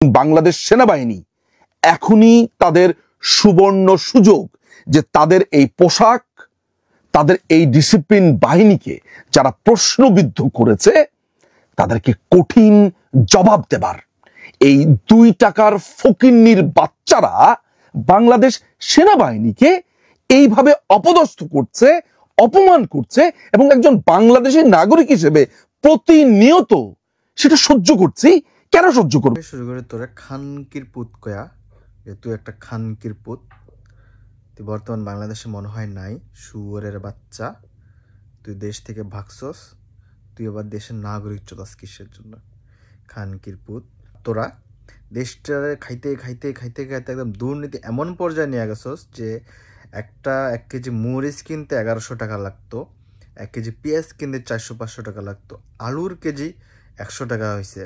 বাংলাদেশ সেনাবাহিনী এখনই তাদের সুবর্ণ সুযোগ যে তাদের এই পোশাক, তাদের এই ডিসিপ্লিন বাহিনীকে যারা প্রশ্নবিদ্ধ করেছে তাদেরকে কঠিন জবাব দেবার। এই 2 টাকার ফকিন্নির বাচ্চারা বাংলাদেশ সেনাবাহিনীকে এইভাবে অপদস্থ করছে, অপমান করছে এবং একজন বাংলাদেশের নাগরিক হিসেবে প্রতিনিয়ত সেটা সহ্য করছি। কেন সহ্য করবে? শুরু করে তোরা খানকির পুত কয়া যে তুই একটা খানকির পুত, তুই বর্তমান বাংলাদেশে মনে হয় নাই, শুয়োরের বাচ্চা, তুই দেশ থেকে ভাগছস, তুই আবার দেশের নাগরিক চলাস কিসের জন্য? খানকির পুত, তোরা দেশটারে খাইতে খাইতে খাইতে খাইতে একদম দুর্নীতি এমন পর্যায়ে নিয়ে গেছস যে 1 কেজি মরিচ কিনতে 1100 টাকা লাগতো, 1 কেজি পেঁয়াজ কিনতে 400-500 টাকা লাগতো, আলুর কেজি 100 টাকা হয়েছে।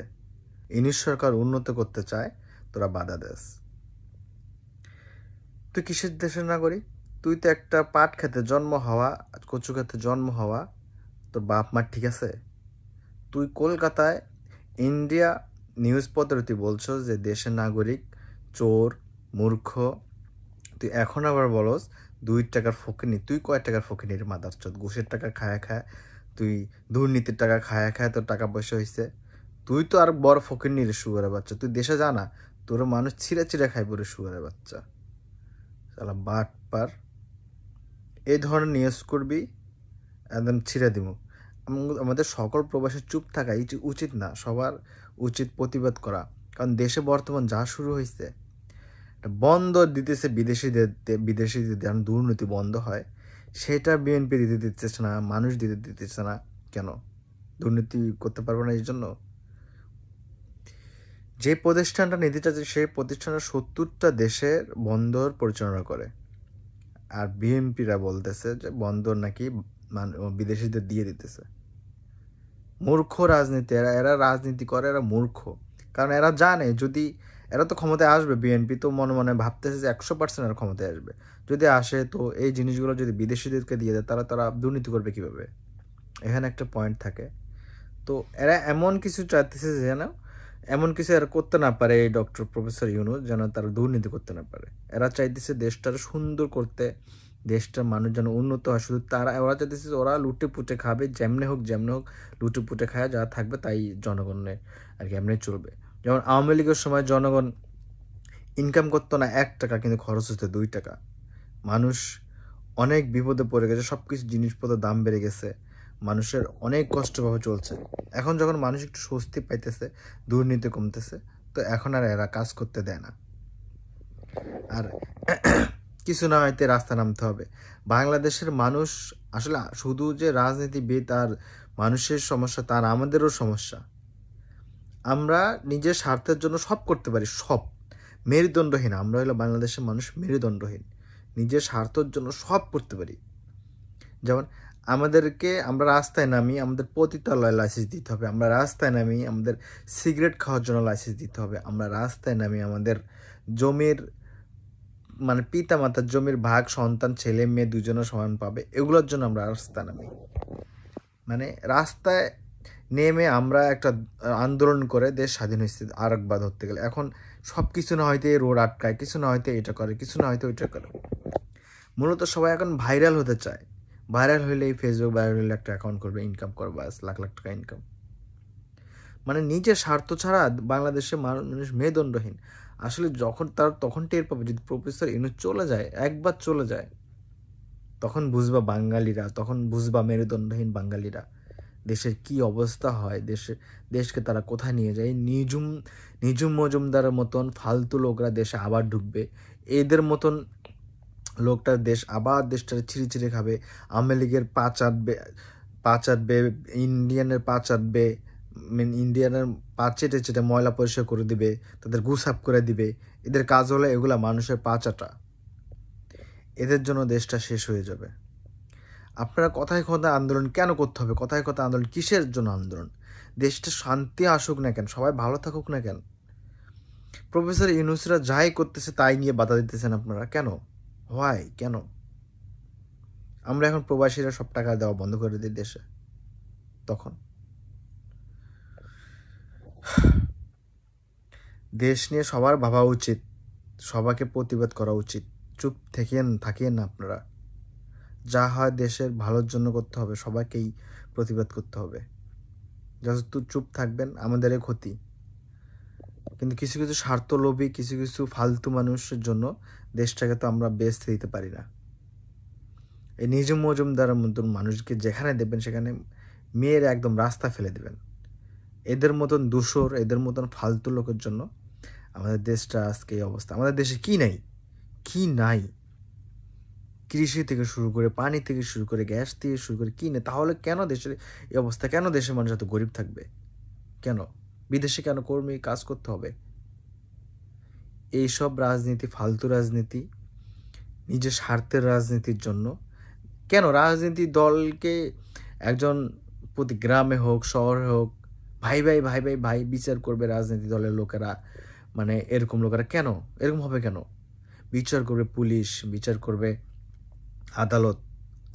ইনিশ সরকার উন্নত করতে চায়, তোরা বাধা দেস। তুই কিসের দেশের নাগরিক? তুই তো একটা পাট খেতে জন্ম হওয়া, কচু খেতে জন্ম হওয়া, তোর বাপ মার ঠিক আছে? তুই কলকাতায় ইন্ডিয়া নিউজ পত্রে তুই বলছো যে দেশের নাগরিক চোর, মূর্খ। তুই এখন আবার বলস 2 টাকার ফকিনি। তুই কয় টাকার ফকিনির মাদার চোদ? ঘুষের টাকা খায়া খায়, তুই দুর্নীতির টাকা খায়া খায় তোর টাকা পয়সা হয়েছে। তুই তো আর বড় ফকিনির শুয়ারের বাচ্চা। তুই দেশে জানা তোর মানুষ ছিঁড়ে ছিঁড়ে খাই পরে শুয়ারের বাচ্চা। শালা বাট পার। এই ধরনের নিউজ করবি, একদম ছিঁড়ে দিব। আমাদের সকল প্রবাসী চুপ থাকা উচিত না, সবার উচিত প্রতিবাদ করা। কারণ দেশে বর্তমান যা শুরু হয়েছে, বন্ধ দিতেছে বিদেশিদের যেন দুর্নীতি বন্ধ হয়, সেটা বিএনপি দিতে দিতেছে না, মানুষ দিতে দিতেছে না। কেন? দুর্নীতি করতে পারবে না এই জন্য? যে প্রতিষ্ঠানটা নিতে চাচ্ছে সেই প্রতিষ্ঠানটা 70টা দেশের বন্দর পরিচালনা করে, আর বিএনপিরা বলতেছে যে বন্দর নাকি বিদেশিদের দিয়ে দিতেছে। মূর্খ রাজনীতি। এরা রাজনীতি করে, এরা মূর্খ। কারণ এরা জানে যদি এরা তো ক্ষমতায় আসবে, বিএনপি তো মনে মনে ভাবতেছে যে 100% এরা ক্ষমতায় আসবে। যদি আসে তো এই জিনিসগুলো যদি বিদেশিদেরকে দিয়ে দেয়, তারা দুর্নীতি করবে কিভাবে? এখানে একটা পয়েন্ট থাকে। তো এরা এমন কিছু চাইতেছে যেন এমন কিছু এরা করতে না পারে, এই ডক্টর প্রফেসর ইউনূস যেন তারা দুর্নীতি করতে না পারে। এরা চাইতেছে দেশটার সুন্দর করতে, দেশটার মানুষ যেন উন্নত হয়। শুধু ওরা চাইতেছে ওরা লুটে পুটে খাবে, যেমনে হোক লুটে পুটে খায়, যা থাকবে তাই জনগণের আর কি এমনি চলবে। যেমন আওয়ামী লীগের সময় জনগণ ইনকাম করতো না 1 টাকা, কিন্তু খরচ হতো 2 টাকা। মানুষ অনেক বিপদে পড়ে গেছে, সব কিছু জিনিসপত্রের দাম বেড়ে গেছে, মানুষের অনেক কষ্টভাবে চলছে। এখন যখন মানুষ একটু স্বস্তি পাইতেছে, দুর্নীতি কমতেছে, তো এখন আর এরা কাজ করতে দেয় না। আর কিছু না হয়তো রাস্তা নামতে হবে। বাংলাদেশের মানুষ আসলে শুধু যে রাজনীতিবিদ আর মানুষের সমস্যা, তার আমাদেরও সমস্যা। আমরা নিজের স্বার্থের জন্য সব করতে পারি, সব মেরুদণ্ডহীন। আমরা হলো বাংলাদেশের মানুষ মেরুদণ্ডহীন, নিজের স্বার্থের জন্য সব করতে পারি। যেমন আমরা রাস্তায় নামি, আমাদের পতিতালয় লাইসেন্স দিতে হবে। আমরা রাস্তায় নামি, আমাদের সিগারেট খাওয়ার জন্য লাইসেন্স দিতে হবে। আমরা রাস্তায় নামি, আমাদের জমির পিতা মাতার জমির ভাগ সন্তান ছেলে মেয়ে দুজনের সমান পাবে, এগুলোর জন্য আমরা রাস্তায় নামি। রাস্তায় নেমে আমরা একটা আন্দোলন করে দেশ স্বাধীন হয়েছে আরেকবার ধরতে গেলে। এখন সব কিছু না হয়তো রোড আটকায়, কিছু না হয়তো এটা করে, কিছু না হয়তো ওইটা করে। মূলত সবাই এখন ভাইরাল হতে চায়। ভাইরাল হইলেই ফেসবুক ভাইরাল হইলে একটা অ্যাকাউন্ট করবে, ইনকাম করবে, লাখ লাখ টাকা ইনকাম। নিজের স্বার্থ ছাড়া বাংলাদেশের মানুষ মেরুদণ্ডহীন। আসলে তখন টের পাবে যদি প্রফেসর ইউনূস চলে যায়, একবার চলে যায়, তখন বুঝবা বাঙালিরা, তখন বুঝবা মেরুদণ্ডহীন বাঙালিরা দেশের কি অবস্থা হয়, দেশকে তারা কোথায় নিয়ে যায়। নিজুম মজুমদারের মতন ফালতু লোকরা দেশে আবার ঢুকবে, এদের মতন লোকটার দেশটা ছিঁড়ে ছিঁড়ে খাবে। আওয়ামী লীগের পা চাটবে, ইন্ডিয়ানের পা চাটবে, ইন্ডিয়ানের পা চেটে চেটে ময়লা পরিষ্কার করে দিবে, তাদের গুসাপ করে দিবে। এদের কাজ হলো এগুলা মানুষের পা চাটা। এদের জন্য দেশটা শেষ হয়ে যাবে। আপনারা কথায় কথায় আন্দোলন কেন করতে হবে? কথায় কথায় আন্দোলন কিসের জন্য আন্দোলন? দেশটা শান্তি আসুক না কেন, সবাই ভালো থাকুক না কেন? প্রফেসর ইউনূসরা যাই করতেছে তাই নিয়ে বাধা দিতেছেন আপনারা কেন? হয় কেন? আমরা এখন প্রবাসীরা সব টাকা দেওয়া বন্ধ করে দিই দেশে, তখন দেশ নিয়ে সবার ভাবা উচিত, সবাইকে প্রতিবাদ করা উচিত। চুপ থাকেন না আপনারা। যা হয় দেশের ভালোর জন্য করতে হবে, সবাইকেই প্রতিবাদ করতে হবে। যত চুপ থাকবেন আমাদেরই ক্ষতি। কিন্তু কিছু কিছু স্বার্থলোভী, কিছু কিছু ফালতু মানুষের জন্য দেশটাকে তো আমরা বেচতে দিতে পারি না। এই নিজম মজুমদারের মতন মানুষকে যেখানে দেবেন সেখানে মেয়ের একদম রাস্তা ফেলে দেবেন। এদের মতন দূষর, এদের মতন ফালতু লোকের জন্য আমাদের দেশটা আজকে এই অবস্থা। আমাদের দেশে কি নাই? কৃষি থেকে শুরু করে, পানি থেকে শুরু করে, গ্যাস থেকে শুরু করে কি নেই? তাহলে কেন দেশের এই অবস্থা? কেন দেশের মানুষ এত গরিব থাকবে? কেন বিদেশে কেন কর্মী কাজ করতে হবে? এইসব রাজনীতি, ফালতু রাজনীতি, নিজের স্বার্থের রাজনীতির জন্য কেন রাজনীতি দলকে একজন প্রতি গ্রামে হোক, শহরে হোক, ভাই বিচার করবে রাজনীতি দলের লোকেরা। মানে এরকম লোকেরা কেন এরকম হবে? কেন বিচার করবে পুলিশ, বিচার করবে আদালত,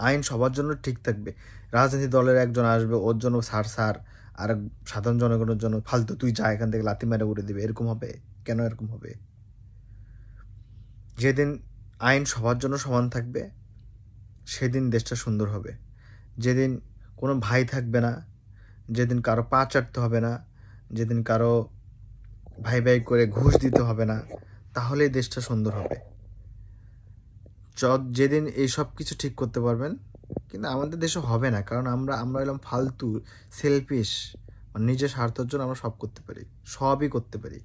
আইন সবার জন্য ঠিক থাকবে। রাজনীতি দলের একজন আসবে, ওর জন্য সার আর সাধারণ জনগণের জন্য ফালতু তুই যা এখান থেকে লাথি মেরে উড়ে দিবে, এরকম হবে? কেন এরকম হবে? যেদিন আইন সবার জন্য সমান থাকবে সেদিন দেশটা সুন্দর হবে। যেদিন কোনো ভাই থাকবে না, যেদিন কারো পা চাটতে হবে না, যেদিন কারো ভাই করে ঘুষ দিতে হবে না, তাহলেই দেশটা সুন্দর হবে। যেদিন এই সব কিছু ঠিক করতে পারবেন, কিন্তু আমাদের দেশে হবে না, কারণ আমরা এলাম ফালতু, সেলফিশ। মানে নিজের স্বার্থের জন্য আমরা সবই করতে পারি।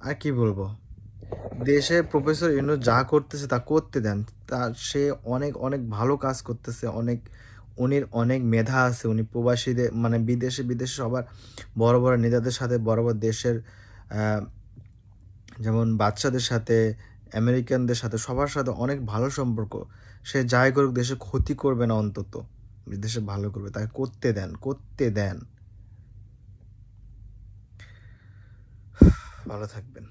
আর কি বলবো, দেশে প্রফেসর ইউনূস যা করতেছে তা করতে দেন। সে অনেক ভালো কাজ করতেছে। উনির অনেক মেধা আছে। উনি প্রবাসীদের মানে বিদেশে সবার বড় বড় নেতাদের সাথে, বড় বড় দেশের যেমন বাচ্চাদের সাথে, আমেরিকানদের সাথে, সবার সাথে অনেক ভালো সম্পর্ক। সে যাই করুক দেশে ক্ষতি করবে না, অন্তত দেশে ভালো করবে। তাকে করতে দেন। ভালো থাকবেন।